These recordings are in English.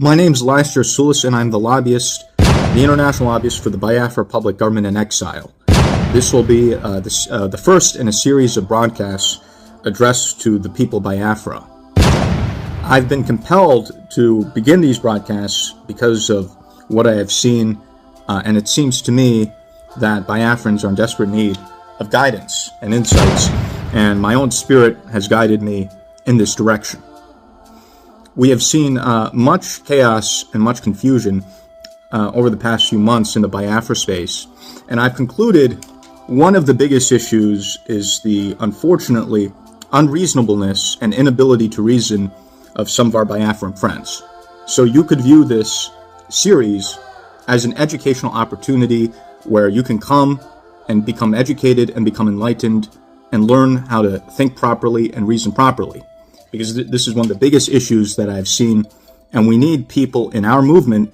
My name's Elias Gerrasollis, and I'm the lobbyist, the international lobbyist for the Biafra Public Government in Exile. This will be the first in a series of broadcasts addressed to the people of Biafra. I've been compelled to begin these broadcasts because of what I have seen, and it seems to me that Biafrans are in desperate need of guidance and insights, and my own spirit has guided me in this direction. We have seen much chaos and much confusion over the past few months in the Biafra space, and I've concluded one of the biggest issues is the, unfortunately, unreasonableness and inability to reason of some of our Biafran friends. So you could view this series as an educational opportunity where you can come and become educated and become enlightened and learn how to think properly and reason properly. Because this is one of the biggest issues that I've seen, and we need people in our movement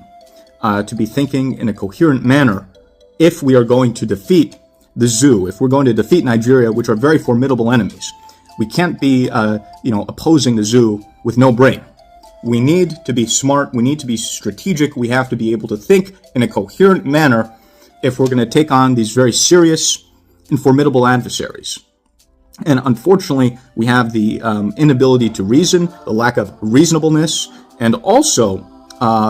to be thinking in a coherent manner if we are going to defeat the zoo, if we're going to defeat Nigeria, which are very formidable enemies. We can't be, opposing the zoo with no brain. We need to be smart. We need to be strategic. We have to be able to think in a coherent manner if we're going to take on these very serious and formidable adversaries. And unfortunately, we have the inability to reason, the lack of reasonableness, and also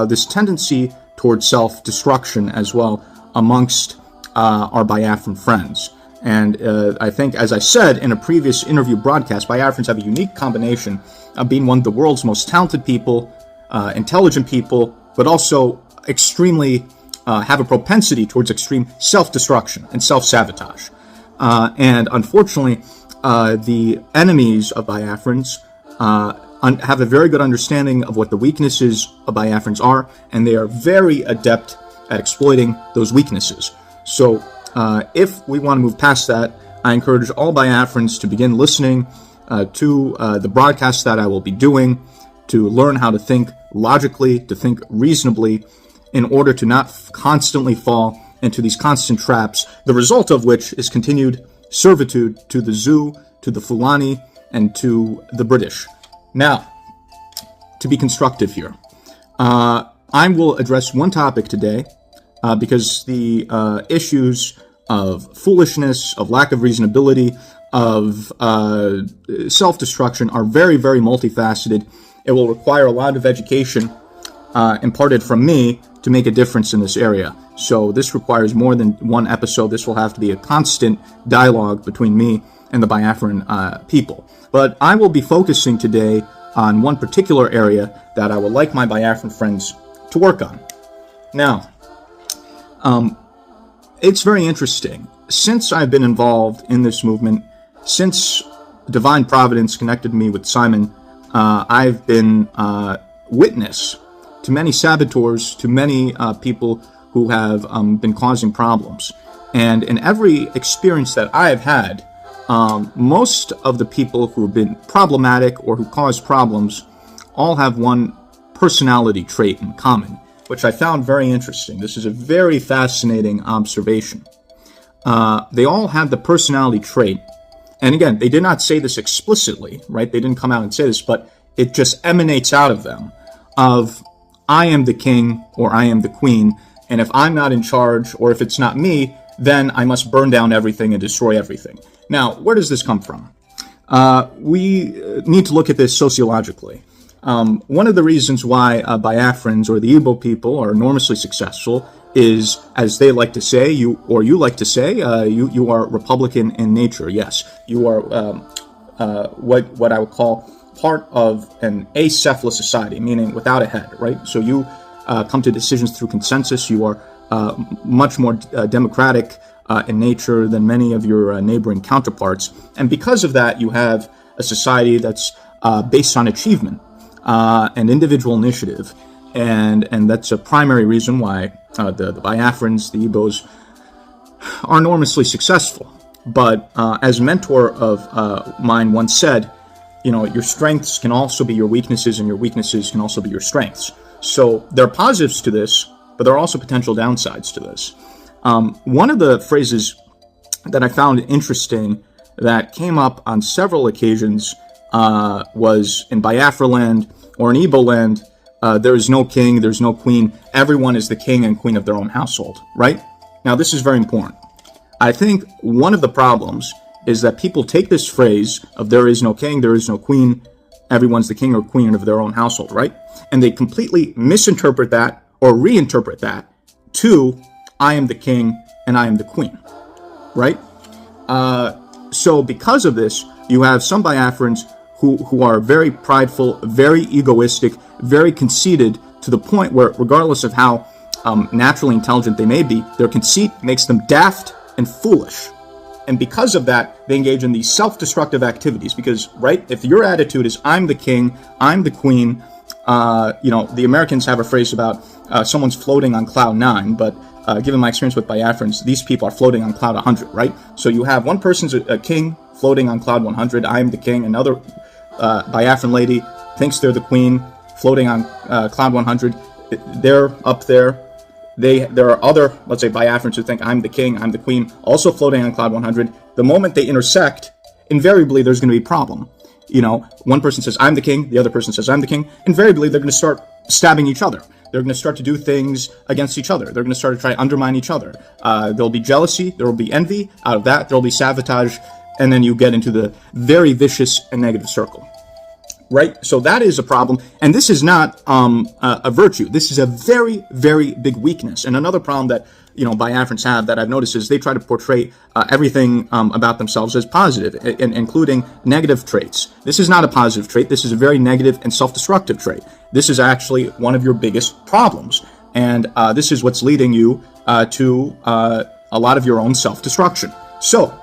this tendency towards self-destruction as well amongst our Biafran friends. And I think, as I said in a previous interview broadcast, Biafrans have a unique combination of being one of the world's most talented people, intelligent people, but also extremely have a propensity towards extreme self-destruction and self-sabotage. And unfortunately, the enemies of Biafrans have a very good understanding of what the weaknesses of Biafrans are, and they are very adept at exploiting those weaknesses. So if we want to move past that, I encourage all Biafrans to begin listening to the broadcasts that I will be doing, to learn how to think logically, to think reasonably, in order to not constantly fall into these constant traps, the result of which is continued servitude to the zoo, to the Fulani, and to the British. Now, to be constructive here, I will address one topic today because the issues of foolishness, of lack of reasonability, of self-destruction are very, very multifaceted. It will require a lot of education imparted from me to make a difference in this area. So this requires more than one episode. This will have to be a constant dialogue between me and the Biafran people. But I will be focusing today on one particular area that I would like my Biafran friends to work on. Now, it's very interesting. Since I've been involved in this movement, since Divine Providence connected me with Simon, I've been witness to many saboteurs, to many people who have been causing problems. And in every experience that I have had, most of the people who have been problematic or who cause problems all have one personality trait in common, which I found very interesting. This is a very fascinating observation. They all have the personality trait, and again, they did not say this explicitly, right? They didn't come out and say this, but it just emanates out of them, of I am the king or I am the queen, and if I'm not in charge or if it's not me, then I must burn down everything and destroy everything. Now, where does this come from? We need to look at this sociologically. One of the reasons why Biafrans or the Igbo people are enormously successful is, as they like to say, you like to say, you are Republican in nature. Yes, you are what I would call part of an acephalous society, meaning without a head, right? So you come to decisions through consensus. You are much more democratic in nature than many of your neighboring counterparts. And because of that, you have a society that's based on achievement and individual initiative. And that's a primary reason why the Biafrans, the Igbos, are enormously successful. But as a mentor of mine once said, your strengths can also be your weaknesses, and your weaknesses can also be your strengths. So there are positives to this, but there are also potential downsides to this. One of the phrases that I found interesting that came up on several occasions was in Biafra land or in Igbo land, there is no king, there's no queen. Everyone is the king and queen of their own household, right? Now, this is very important. I think one of the problems is that people take this phrase of there is no king, there is no queen, everyone's the king or queen of their own household, right? And they completely misinterpret that or reinterpret that to I am the king and I am the queen, right? So because of this, you have some Biafrans who are very prideful, very egoistic, very conceited, to the point where, regardless of how naturally intelligent they may be, their conceit makes them daft and foolish. And because of that, they engage in these self-destructive activities. Because, right, if your attitude is I'm the king, I'm the queen, the Americans have a phrase about someone's floating on cloud 9, but given my experience with Biafrans, these people are floating on cloud 100, right? So you have one person's a king floating on cloud 100, I am the king, another Biafran lady thinks they're the queen, floating on cloud 100, they're up there. There are other, let's say, Biafrans who think I'm the king, I'm the queen, also floating on cloud 100. The moment they intersect, invariably there's going to be a problem. One person says I'm the king, the other person says I'm the king. Invariably they're going to start stabbing each other. They're going to start to do things against each other. They're going to start to try to undermine each other. There'll be jealousy, there will be envy. Out of that, there'll be sabotage, and then you get into the very vicious and negative circle. Right? So that is a problem, and this is not a virtue. This is a very, very big weakness. And another problem that Biafrans have that I've noticed is they try to portray everything about themselves as positive, including negative traits. This is not a positive trait. This is a very negative and self-destructive trait. This is actually one of your biggest problems, and this is what's leading you to a lot of your own self-destruction. So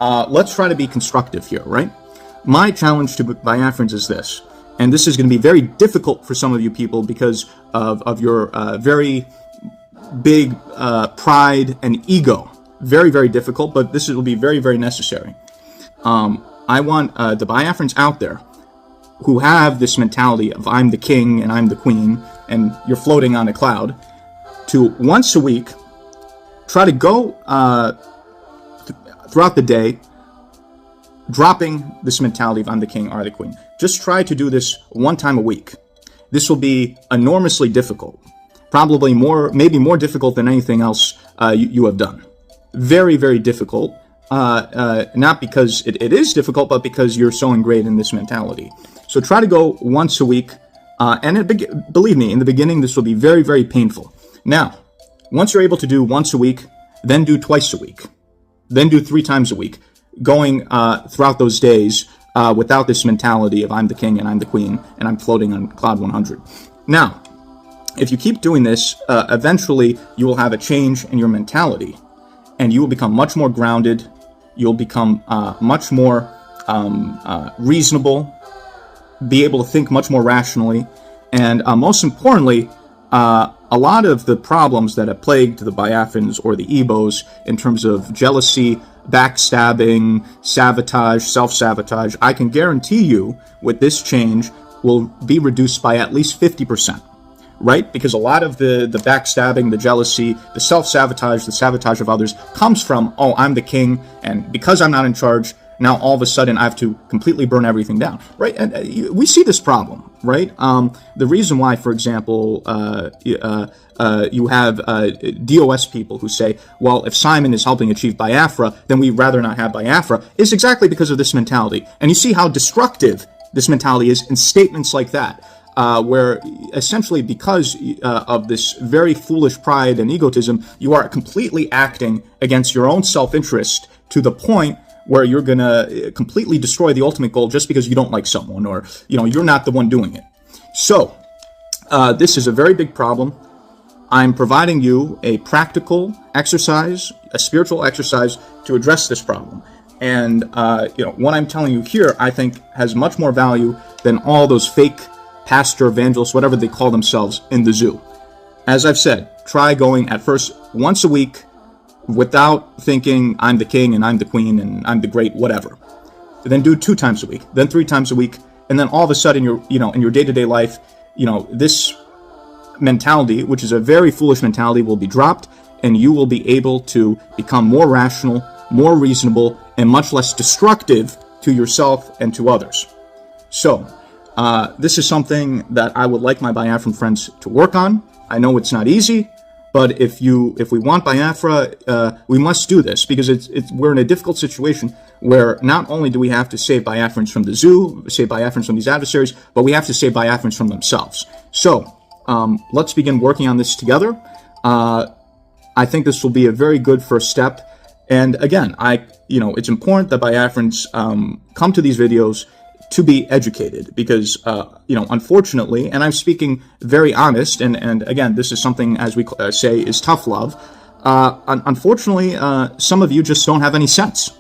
let's try to be constructive here, right? My challenge to Biafrans is this, and this is going to be very difficult for some of you people because of your very big pride and ego. Very, very difficult, but this will be very, very necessary. I want the Biafrans out there who have this mentality of I'm the king and I'm the queen and you're floating on a cloud to once a week try to go throughout the day dropping this mentality of I'm the king or the queen. Just try to do this one time a week. This will be enormously difficult. Probably maybe more difficult than anything else you have done. Very, very difficult. Not because it is difficult, but because you're so ingrained in this mentality. So try to go once a week. Believe me, in the beginning, this will be very, very painful. Now, once you're able to do once a week, then do twice a week. Then do 3 times a week. Going throughout those days without this mentality of I'm the king and I'm the queen and I'm floating on cloud 100. Now, if you keep doing this, eventually you will have a change in your mentality and you will become much more grounded. You'll become much more reasonable, be able to think much more rationally, and most importantly, a lot of the problems that have plagued the Biafrans or the Igbos in terms of jealousy, backstabbing, sabotage, self-sabotage, I can guarantee you with this change will be reduced by at least 50%, right? Because a lot of the backstabbing, the jealousy, the self-sabotage, the sabotage of others comes from, oh, I'm the king, and because I'm not in charge, now all of a sudden I have to completely burn everything down, right? And we see this problem, right? The reason why, for example, you have DOS people who say, well, if Simon is helping achieve Biafra, then we'd rather not have Biafra, is exactly because of this mentality. And you see how destructive this mentality is in statements like that, where essentially because of this very foolish pride and egotism, you are completely acting against your own self-interest to the point where you're going to completely destroy the ultimate goal just because you don't like someone or, you're not the one doing it. So, this is a very big problem. I'm providing you a practical exercise, a spiritual exercise to address this problem. And, what I'm telling you here, I think, has much more value than all those fake pastor evangelists, whatever they call themselves, in the zoo. As I've said, try going at first once a week, without thinking I'm the king and I'm the queen and I'm the great whatever. Then do 2 times a week, then 3 times a week, and then all of a sudden in your day-to-day life, this mentality, which is a very foolish mentality, will be dropped, and you will be able to become more rational, more reasonable, and much less destructive to yourself and to others. So, This is something that I would like my Biafran friends to work on. I know it's not easy, but if we want Biafra, we must do this, because we're in a difficult situation where not only do we have to save Biafrans from the zoo, save Biafrans from these adversaries, but we have to save Biafrans from themselves. So let's begin working on this together. I think this will be a very good first step. And again, it's important that Biafrans come to these videos to be educated, because, unfortunately, and I'm speaking very honest, and again, this is something, as we say, is tough love. Unfortunately, some of you just don't have any sense.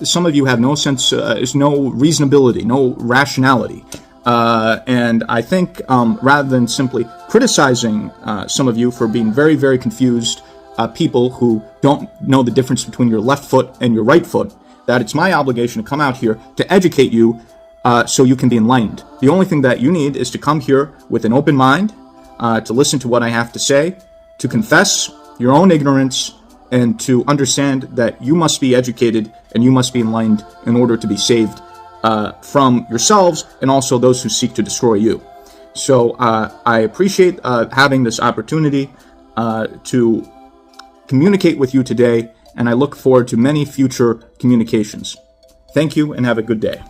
Some of you have no sense, no reasonability, no rationality. And I think rather than simply criticizing some of you for being very, very confused people who don't know the difference between your left foot and your right foot, that it's my obligation to come out here to educate you so you can be enlightened. The only thing that you need is to come here with an open mind, to listen to what I have to say, to confess your own ignorance, and to understand that you must be educated and you must be enlightened in order to be saved from yourselves and also those who seek to destroy you. So I appreciate having this opportunity to communicate with you today, and I look forward to many future communications. Thank you, and have a good day.